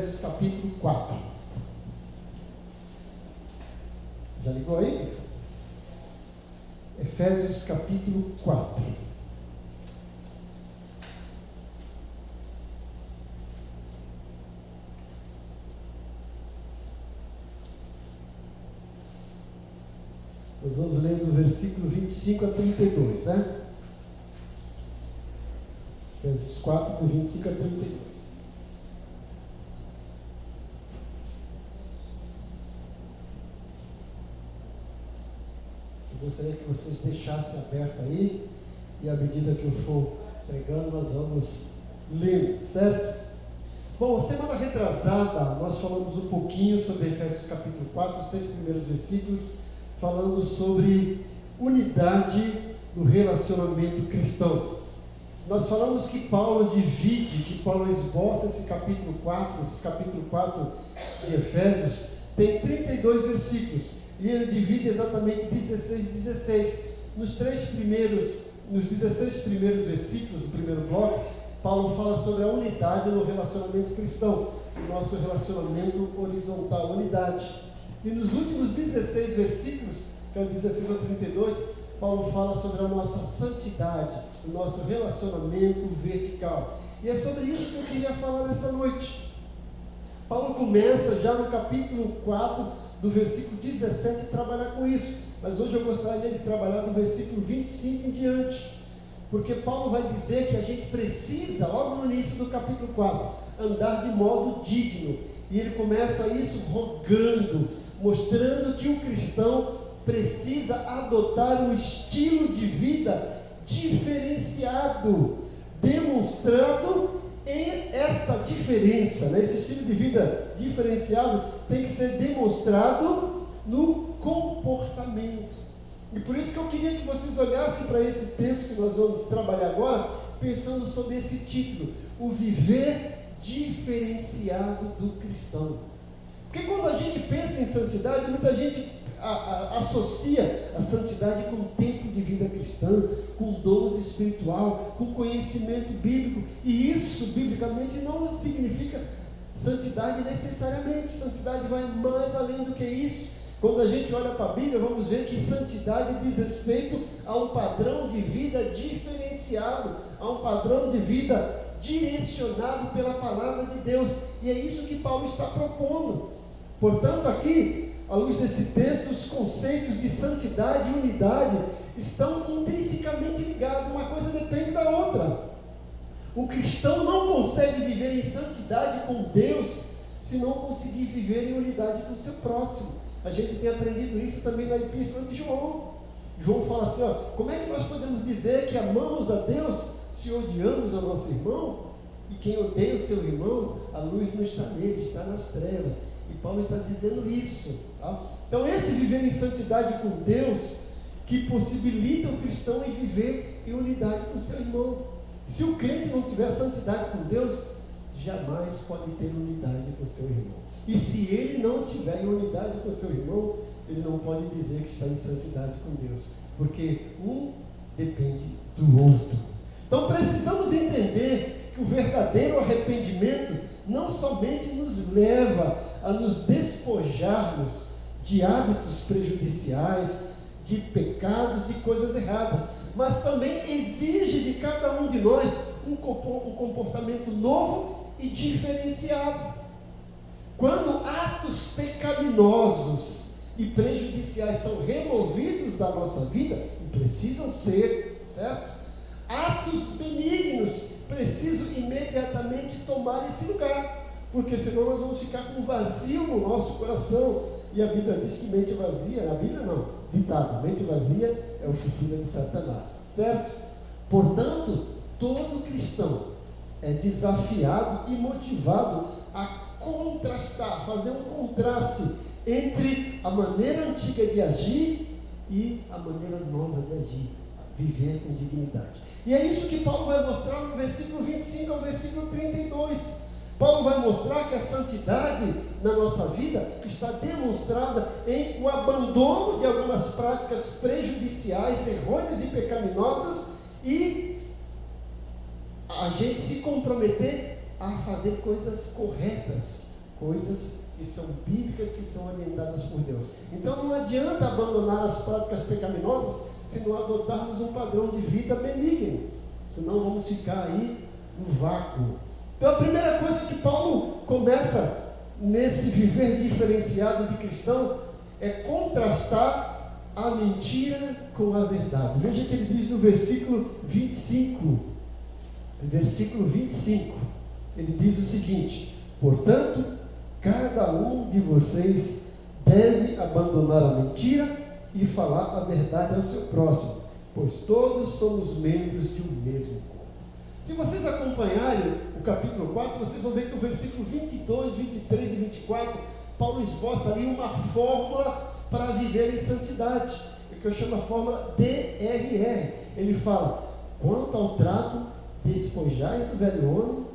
Efésios capítulo 4. Já ligou aí? Efésios capítulo 4. Nós vamos ler do versículo 25 a 32, né? Efésios 4, do 25 a 32. Eu gostaria que vocês deixassem aberto aí, e à medida que eu for pregando, nós vamos ler, certo? Bom, semana retrasada, nós falamos um pouquinho sobre Efésios capítulo 4, os 6 primeiros versículos, falando sobre unidade no relacionamento cristão. Nós falamos que Paulo divide, que Paulo esboça esse capítulo 4 de Efésios, tem 32 versículos, e ele divide exatamente 16. Nos 16 primeiros versículos do primeiro bloco, Paulo fala sobre a unidade no relacionamento cristão, o nosso relacionamento horizontal, unidade. E nos últimos 16 versículos, que é o 16 a 32, Paulo fala sobre a nossa santidade, o nosso relacionamento vertical. E é sobre isso que eu queria falar nessa noite. Paulo começa já no capítulo 4, do versículo 17, a trabalhar com isso. Mas hoje eu gostaria de trabalhar do versículo 25 em diante. Porque Paulo vai dizer que a gente precisa, logo no início do capítulo 4, andar de modo digno. E ele começa isso rogando, mostrando que o cristão precisa adotar um estilo de vida diferenciado, demonstrando esta diferença, né? Esse estilo de vida diferenciado tem que ser demonstrado no comportamento. E por isso que eu queria que vocês olhassem para esse texto que nós vamos trabalhar agora, pensando sobre esse título, o viver diferenciado do cristão. Porque quando a gente pensa em santidade, muita gente associa a santidade com tempo de vida cristã, com dons espiritual, com conhecimento bíblico, e isso biblicamente não significa santidade necessariamente. Santidade vai mais além do que isso. Quando a gente olha para a Bíblia, vamos ver que santidade diz respeito a um padrão de vida diferenciado, a um padrão de vida direcionado pela palavra de Deus, e é isso que Paulo está propondo. Portanto, aqui, à luz desse texto, os conceitos de santidade e unidade estão intrinsecamente ligados, uma coisa depende da outra. O cristão não consegue viver em santidade com Deus se não conseguir viver em unidade com o seu próximo. A gente tem aprendido isso também na epístola de João. João fala assim, como é que nós podemos dizer que amamos a Deus se odiamos ao nosso irmão? E quem odeia o seu irmão, a luz não está nele, está nas trevas. E Paulo está dizendo isso, tá? Então esse viver em santidade com Deus, que possibilita o cristão em viver em unidade com o seu irmão. Se o crente não tiver santidade com Deus, jamais pode ter unidade com o seu irmão. E se ele não tiver em unidade com o seu irmão, ele não pode dizer que está em santidade com Deus, porque um depende do outro. Então precisamos entender que o verdadeiro arrependimento não somente nos leva a nos despojarmos de hábitos prejudiciais, de pecados, de coisas erradas, mas também exige de cada um de nós um comportamento novo e diferenciado. Quando atos pecaminosos e prejudiciais são removidos da nossa vida, e precisam ser, certo? Atos benignos precisam imediatamente tomar esse lugar, porque senão nós vamos ficar com um vazio no nosso coração, e a Bíblia diz que mente vazia, a Bíblia não, ditado, mente vazia é oficina de Satanás, certo? Portanto, todo cristão é desafiado e motivado a contrastar, fazer um contraste entre a maneira antiga de agir e a maneira nova de agir, viver com dignidade. E é isso que Paulo vai mostrar no versículo 25 ao versículo 32. Paulo vai mostrar que a santidade na nossa vida está demonstrada em o abandono de algumas práticas prejudiciais, errôneas e pecaminosas, e a gente se comprometer a fazer coisas corretas, coisas que são bíblicas, que são orientadas por Deus. Então não adianta abandonar as práticas pecaminosas se não adotarmos um padrão de vida benigno, senão vamos ficar aí no vácuo. Então a primeira coisa que Paulo começa nesse viver diferenciado de cristão é contrastar a mentira com a verdade. Veja que ele diz no versículo 25, ele diz o seguinte: portanto, cada um de vocês deve abandonar a mentira e falar a verdade ao seu próximo, pois todos somos membros de um mesmo corpo. Se vocês acompanharem o capítulo 4, vocês vão ver que o versículo 22, 23 e 24, Paulo esboça ali uma fórmula para viver em santidade, o que eu chamo a fórmula DRR. Ele fala: quanto ao trato, despojai do velho homem,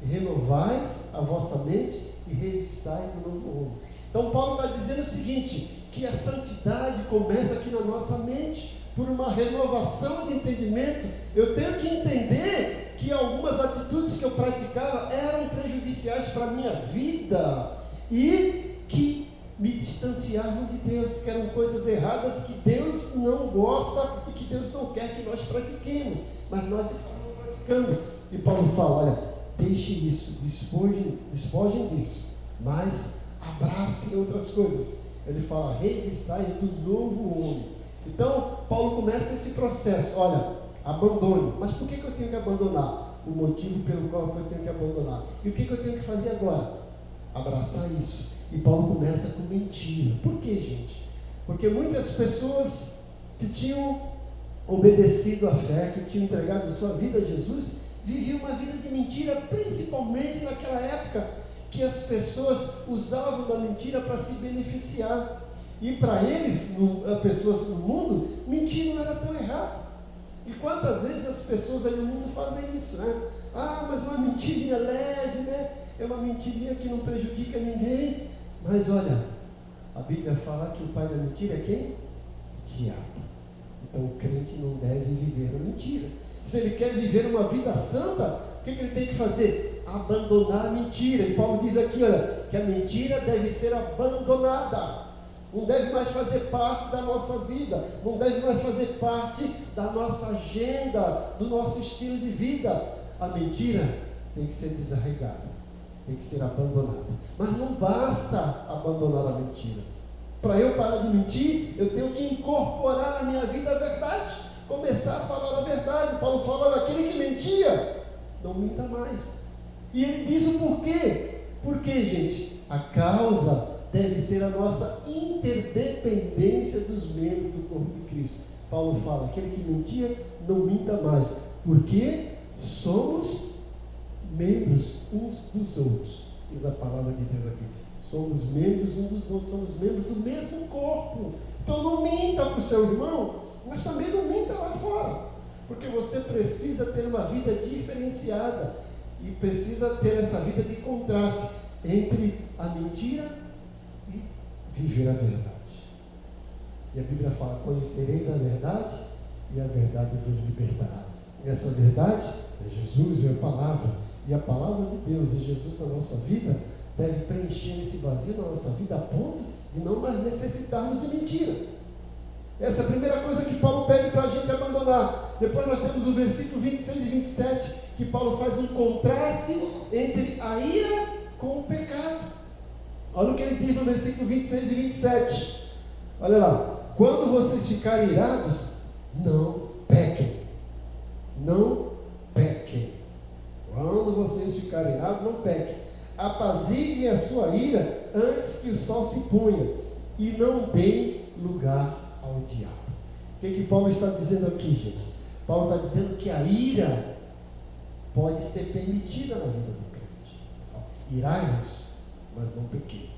renovais a vossa mente e revistai do novo homem. Então Paulo está dizendo o seguinte, que a santidade começa aqui na nossa mente, por uma renovação de entendimento. Eu tenho que entender que algumas atitudes que eu praticava eram prejudiciais para a minha vida e que me distanciavam de Deus, porque eram coisas erradas que Deus não gosta e que Deus não quer que nós pratiquemos, mas nós estamos praticando. E Paulo fala: olha, deixe isso, despojem disso, mas abracem outras coisas. Ele fala: revistai do novo homem. Então Paulo começa esse processo: olha, abandone. Mas por que eu tenho que abandonar? O motivo pelo qual eu tenho que abandonar. E o que eu tenho que fazer agora? Abraçar isso. E Paulo começa com mentira. Por que, gente? Porque muitas pessoas que tinham obedecido à fé, que tinham entregado a sua vida a Jesus, viviam uma vida de mentira, principalmente naquela época que as pessoas usavam da mentira para se beneficiar. E para eles, as pessoas no mundo, mentir não era tão errado. E quantas vezes as pessoas aí no mundo fazem isso, né? Ah, mas é uma mentirinha leve, né? É uma mentirinha que não prejudica ninguém. Mas olha, a Bíblia fala que o pai da mentira é quem? Diabo. Então o crente não deve viver a mentira. Se ele quer viver uma vida santa, o que ele tem que fazer? Abandonar a mentira. E Paulo diz aqui, olha, que a mentira deve ser abandonada. Não deve mais fazer parte da nossa vida, não deve mais fazer parte da nossa agenda, do nosso estilo de vida. A mentira tem que ser desarraigada, tem que ser abandonada. Mas não basta abandonar a mentira. Para eu parar de mentir, eu tenho que incorporar na minha vida a verdade, começar a falar a verdade. Paulo fala: aquele que mentia, não minta mais. E ele diz o porquê. Por quê, gente? A causa deve ser a nossa interdependência dos membros do corpo de Cristo. Paulo fala: aquele que mentia, não minta mais, porque somos membros uns dos outros. Diz a palavra de Deus aqui: somos membros uns dos outros, somos membros do mesmo corpo. Então não minta para o seu irmão, mas também não minta lá fora, porque você precisa ter uma vida diferenciada e precisa ter essa vida de contraste entre a mentira e viver a verdade. E a Bíblia fala: conhecereis a verdade e a verdade vos libertará. E essa verdade é Jesus, é a palavra. E a palavra de Deus e Jesus na nossa vida deve preencher esse vazio na nossa vida, a ponto de não mais necessitarmos de mentira. Essa é a primeira coisa que Paulo pede para a gente abandonar. Depois nós temos o versículo 26 e 27, que Paulo faz um contraste entre a ira com o pecado. Olha o que ele diz no versículo 26 e 27. Olha lá: quando vocês ficarem irados, não pequem. Não pequem. Quando vocês ficarem irados, não pequem. Apaziguem a sua ira antes que o sol se ponha, e não deem lugar ao diabo. O que Paulo está dizendo aqui, gente? Paulo está dizendo que a ira pode ser permitida na vida do crente. Irai-vos, mas não pequei.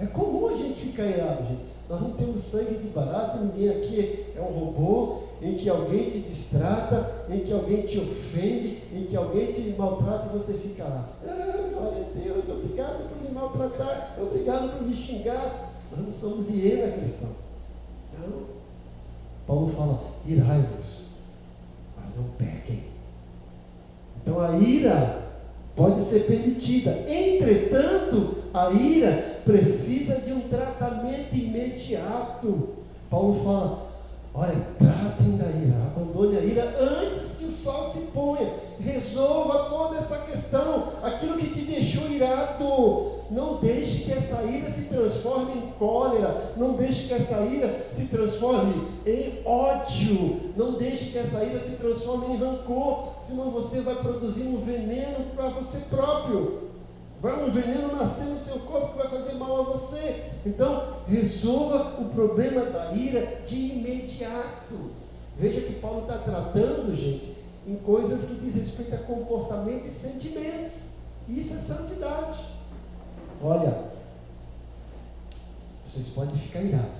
É comum a gente ficar irado, gente. Nós não temos sangue de barata, ninguém aqui é um robô em que alguém te distrata, em que alguém te ofende, em que alguém te maltrata e você fica lá: glória a Deus, obrigado por me maltratar, obrigado por me xingar. Nós não somos hiena cristão. Não. Paulo fala: irai-vos, mas não pequem. Então a ira pode ser permitida. Entretanto, a ira precisa de um tratamento imediato. Paulo fala: olha, tratem da ira, abandone a ira antes que o sol se ponha, resolva toda essa questão, aquilo que te deixou irado. Não deixe que essa ira se transforme em cólera, não deixe que essa ira se transforme em ódio, não deixe que essa ira se transforme em rancor, senão você vai produzir um veneno para você próprio. Vai um veneno nascer no seu corpo que vai fazer mal a você. Então, resolva o problema da ira de imediato. Veja que Paulo está tratando, gente, em coisas que diz respeito a comportamento e sentimentos. Isso é santidade. Olha, vocês podem ficar irados,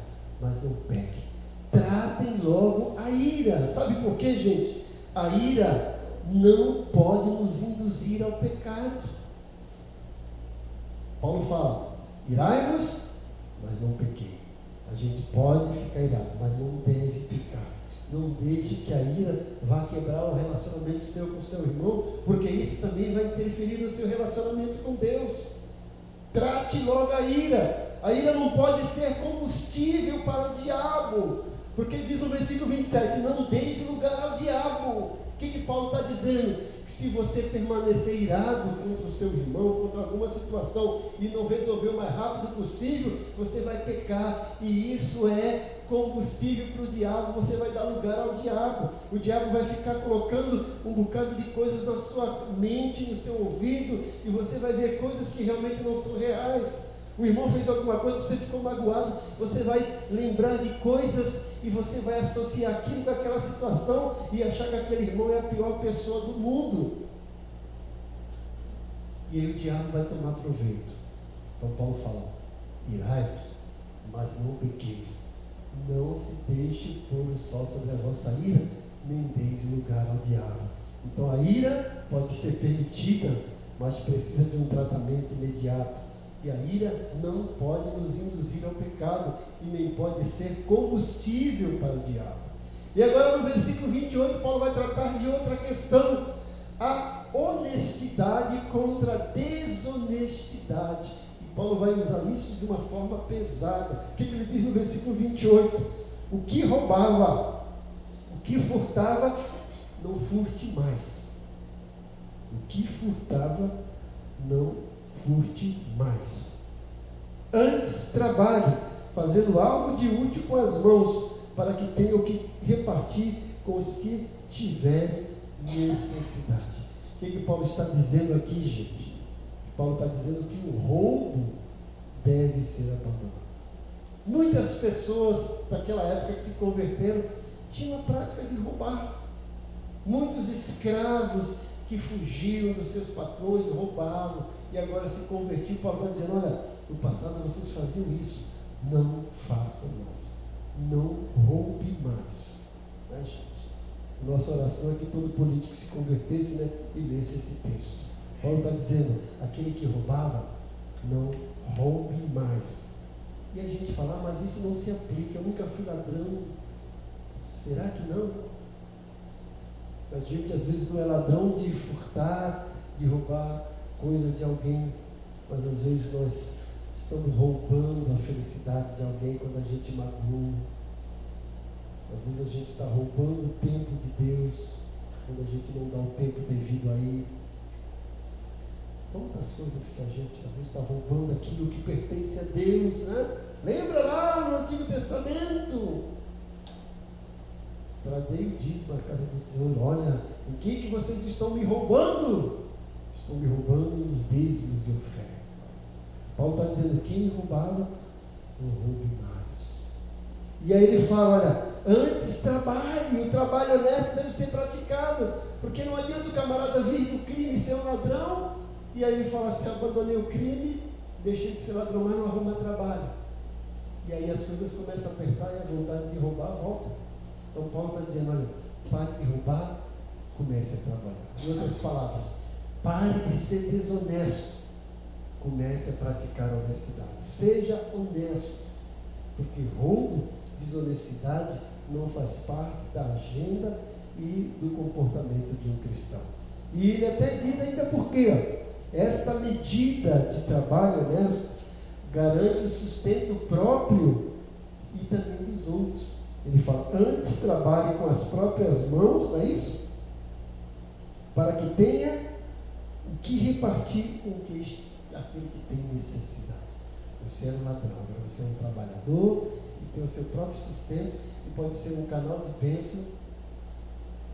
mas não pequem. Tratem logo a ira. Sabe por quê, gente? A ira não pode nos induzir ao pecado. Paulo fala: irai-vos, mas não pequei. A gente pode ficar irado, mas não deve pecar. Não deixe que a ira vá quebrar o relacionamento seu com o seu irmão, porque isso também vai interferir no seu relacionamento com Deus. Trate logo a ira. A ira não pode ser combustível para o diabo, porque diz no versículo 27, não deis lugar ao diabo. O que Paulo está dizendo? Que se você permanecer irado contra o seu irmão, contra alguma situação, e não resolver o mais rápido possível, você vai pecar, e isso é combustível para o diabo. Você vai dar lugar ao diabo. O diabo vai ficar colocando um bocado de coisas na sua mente, no seu ouvido, e você vai ver coisas que realmente não são reais. O irmão fez alguma coisa, você ficou magoado, você vai lembrar de coisas e você vai associar aquilo com aquela situação e achar que aquele irmão é a pior pessoa do mundo. E aí o diabo vai tomar proveito. Então Paulo fala: irai-vos, mas não pequeis. Não se deixe pôr o sol sobre a vossa ira, nem deis lugar ao diabo. Então a ira pode ser permitida, mas precisa de um tratamento imediato. E a ira não pode nos induzir ao pecado e nem pode ser combustível para o diabo. E agora no versículo 28, Paulo vai tratar de outra questão: a honestidade contra a desonestidade. E Paulo vai usar isso de uma forma pesada. O que ele diz no versículo 28? O que roubava, o que furtava, não furte mais. O que furtava, não furte mais. Antes trabalhe, fazendo algo de útil com as mãos, para que tenha o que repartir com os que tiverem necessidade. O que Paulo está dizendo aqui, gente? Paulo está dizendo que o roubo deve ser abandonado. Muitas pessoas daquela época que se converteram tinham a prática de roubar. Muitos escravos que fugiam dos seus patrões, roubavam, e agora se convertiu. Paulo está dizendo: olha, no passado vocês faziam isso, não façam mais, não roube mais. Né, gente? Nossa oração é que todo político se convertesse, né, e lesse esse texto. Paulo está dizendo: aquele que roubava, não roube mais. E a gente fala: mas isso não se aplica, eu nunca fui ladrão. Será que não? A gente às vezes não é ladrão de furtar, de roubar coisa de alguém, mas às vezes nós estamos roubando a felicidade de alguém quando a gente magoou. Às vezes a gente está roubando o tempo de Deus quando a gente não dá o tempo devido a Ele. Tantas coisas que a gente às vezes está roubando aquilo que pertence a Deus, né? Lembra lá no Antigo Testamento? Tradei o dízimo à casa do Senhor. Olha, em que vocês estão me roubando? Estão me roubando nos dízimos e ofertas. Paulo está dizendo: quem roubava, não roube mais. E aí ele fala: olha, antes trabalhe. O trabalho honesto deve ser praticado, porque não adianta o camarada vir do crime e ser um ladrão, e aí ele fala assim: abandonei o crime, deixei de ser ladrão, mas não arruma trabalho. E aí as coisas começam a apertar e a vontade de roubar volta. Então Paulo está dizendo: olha, pare de roubar, comece a trabalhar. Em outras palavras, pare de ser desonesto, comece a praticar a honestidade. Seja honesto, porque roubo, desonestidade não faz parte da agenda e do comportamento de um cristão. E ele até diz ainda por quê? Esta medida de trabalho honesto garante o sustento próprio e também dos outros. Ele fala, antes trabalhe com as próprias mãos, não é isso? Para que tenha o que repartir com aquele que tem necessidade. Você é um ladrão, agora você é um trabalhador e tem o seu próprio sustento e pode ser um canal de bênção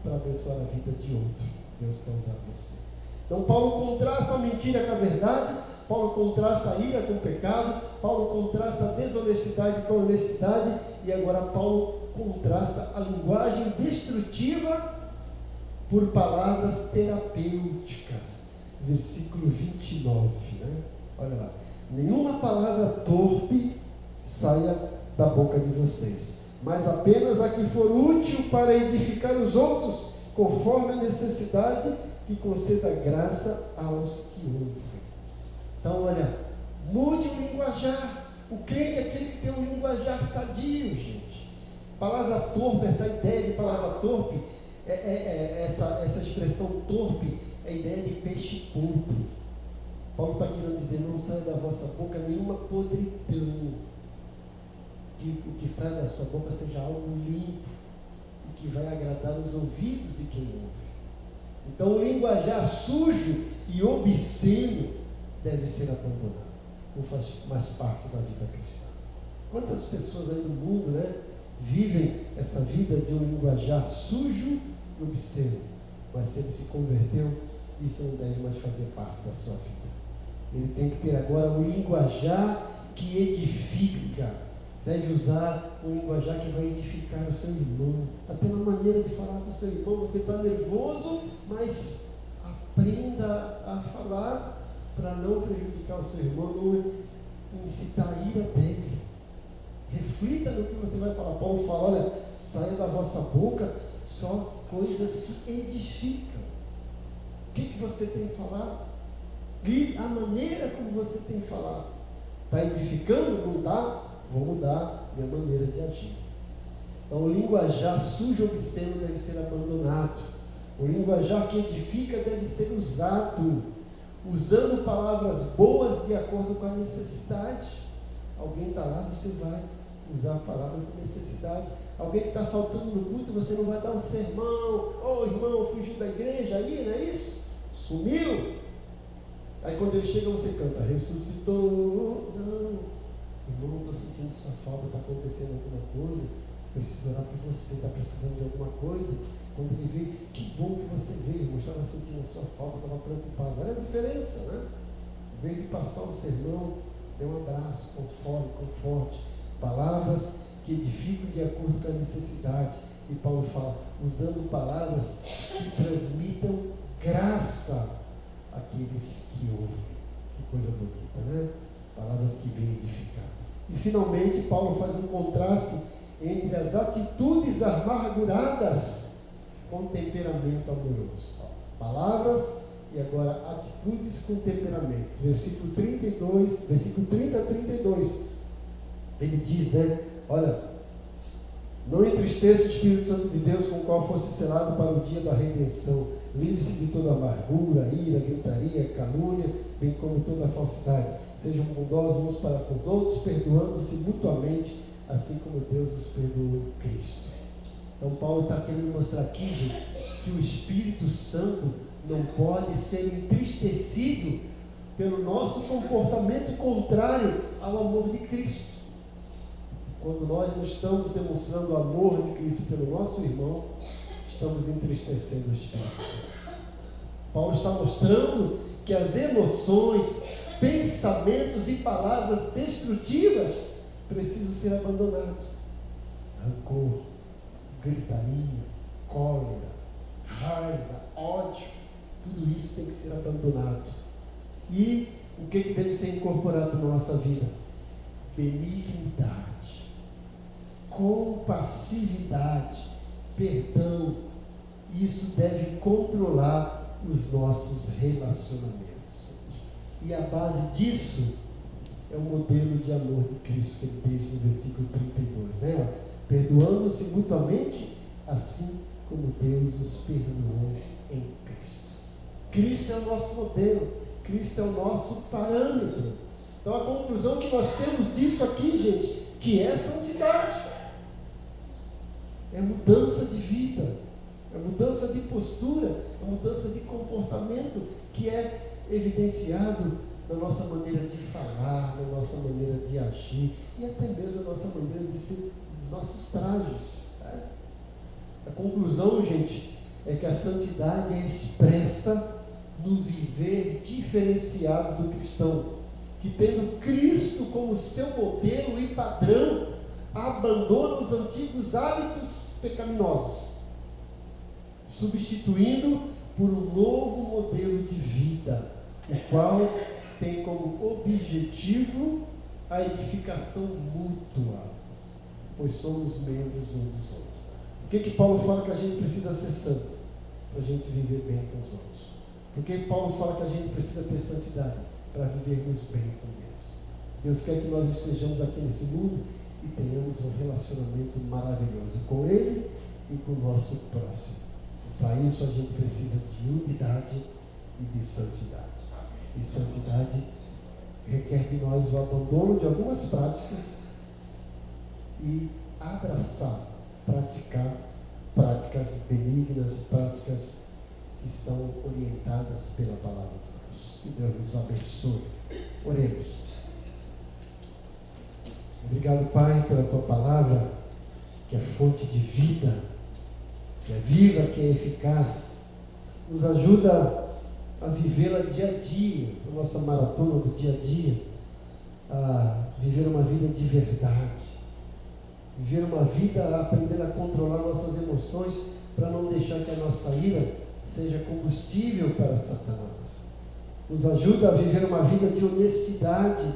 para abençoar a vida de outro. Deus quer usar você. Então Paulo contrasta a mentira com a verdade, Paulo contrasta a ira com o pecado, Paulo contrasta a desonestidade com a honestidade, e agora Paulo contrasta a linguagem destrutiva por palavras terapêuticas. Versículo 29, né? Olha lá. Nenhuma palavra torpe saia da boca de vocês, mas apenas a que for útil para edificar os outros, conforme a necessidade, que conceda graça aos que ouvem. Então, olha, mude o linguajar. O crente é aquele que tem um linguajar sadio, gente. Palavra torpe, essa ideia de palavra torpe, essa expressão torpe, é a ideia de peixe podre. Paulo está querendo dizer, não sai da vossa boca nenhuma podridão. Que o que sai da sua boca seja algo limpo e que vai agradar os ouvidos de quem ouve. Então o linguajar sujo e obsceno deve ser abandonado. Não faz mais parte da vida cristã. Quantas pessoas aí no mundo, né, vivem essa vida de um linguajar sujo e obsceno? Mas se ele se converteu, isso não deve mais fazer parte da sua vida. Ele tem que ter agora um linguajar que edifica. Deve usar um linguajar que vai edificar o seu irmão. Até na maneira de falar com o seu irmão, você está nervoso, mas aprenda a falar para não prejudicar o seu irmão, não incitar a ira dele. Reflita no que você vai falar. Paulo fala, olha, saia da vossa boca só coisas que edificam. O que você tem falado? E a maneira como você tem falado. Está edificando? Não está? Vou mudar minha maneira de agir. Então o linguajar sujo e obsceno deve ser abandonado. O linguajar que edifica deve ser usado, usando palavras boas de acordo com a necessidade. Alguém está lá, você vai usar a palavra com necessidade. Alguém que está faltando no culto, você não vai dar um sermão. Ô irmão, fugiu da igreja aí, não é isso? Sumiu. Aí quando ele chega, você canta, ressuscitou. Não, irmão, não estou sentindo sua falta, está acontecendo alguma coisa, preciso orar por você, está precisando de alguma coisa. Quando ele veio, que bom que você veio, irmão, estava sentindo a sua falta, estava preocupado. Olha a diferença, né? Em vez de passar um sermão, dê um abraço, console, conforte. Palavras que edificam de acordo com a necessidade. E Paulo fala, usando palavras que transmitam graça àqueles que ouvem. Que coisa bonita, né? Palavras que vêm edificar. E finalmente Paulo faz um contraste entre as atitudes amarguradas com temperamento amoroso. Palavras e agora atitudes com temperamento. Versículo 32, versículo 30 a 32. Ele diz, né? Olha, não entristeça o Espírito Santo de Deus, com o qual fosse selado para o dia da redenção. Livre-se de toda amargura, ira, gritaria, calúnia, bem como toda falsidade. Sejam bondosos uns para com os outros, perdoando-se mutuamente, assim como Deus os perdoou em Cristo. Então Paulo está querendo mostrar aqui, gente, que o Espírito Santo não pode ser entristecido pelo nosso comportamento contrário ao amor de Cristo. Quando nós não estamos demonstrando o amor de Cristo pelo nosso irmão, estamos entristecendo o Espírito Santo. Paulo está mostrando que as emoções, pensamentos e palavras destrutivas precisam ser abandonados. Rancor, gritaria, cólera, raiva, ódio, tudo isso tem que ser abandonado. E o que deve ser incorporado na nossa vida? Benignidade, compassividade, perdão. Isso deve controlar os nossos relacionamentos. E a base disso é o modelo de amor de Cristo que ele deixa no versículo 32, né? Perdoando-se mutuamente, assim como Deus os perdoou em Cristo. Cristo é o nosso modelo. Cristo é o nosso parâmetro. Então a conclusão que nós temos disso aqui, gente, que é santidade. É mudança de vida, é mudança de postura, é mudança de comportamento que é evidenciado na nossa maneira de falar, na nossa maneira de agir e até mesmo na nossa maneira de ser, dos nossos trajes. Né? A conclusão, gente, é que a santidade é expressa no viver diferenciado do cristão, que tendo Cristo como seu modelo e padrão, abandona os antigos hábitos pecaminosos, substituindo por um novo modelo de vida, o qual tem como objetivo a edificação mútua, pois somos membros uns dos outros. Por que Paulo fala que a gente precisa ser santo? Para a gente viver bem com os outros. Por que Paulo fala que a gente precisa ter santidade? Para vivermos bem com Deus. Deus quer que nós estejamos aqui nesse mundo e tenhamos um relacionamento maravilhoso com Ele e com o nosso próximo. Para isso a gente precisa de unidade e de santidade. E santidade requer de nós o abandono de algumas práticas e abraçar, praticar práticas benignas, práticas que são orientadas pela palavra de Deus. Que Deus nos abençoe. Oremos. Obrigado, Pai, pela Tua palavra, que é fonte de vida, que é viva, que é eficaz. Nos ajuda a vivê-la dia a dia, a nossa maratona do dia a dia, a viver uma vida de verdade, viver uma vida aprendendo a controlar nossas emoções, para não deixar que a nossa ira seja combustível para Satanás. Nos ajuda a viver uma vida de honestidade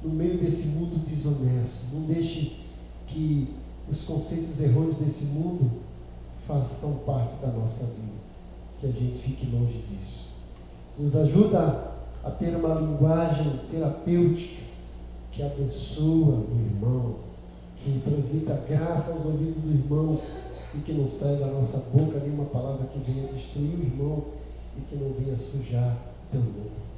no meio desse mundo desonesto. Não deixe que os conceitos errôneos desse mundo façam parte da nossa vida, que a gente fique longe disso. Nos ajuda a ter uma linguagem terapêutica que abençoa o irmão, que transmita graça aos ouvidos do irmão e que não saia da nossa boca nenhuma palavra que venha destruir o irmão e que não venha sujar teu nome.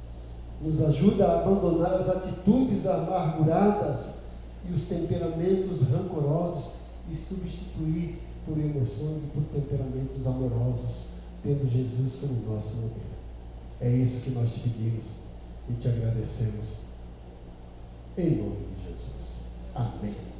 Nos ajuda a abandonar as atitudes amarguradas e os temperamentos rancorosos e substituir por emoções e por temperamentos amorosos, tendo Jesus como nosso modelo. É isso que nós te pedimos e te agradecemos. Em nome de Jesus. Amém.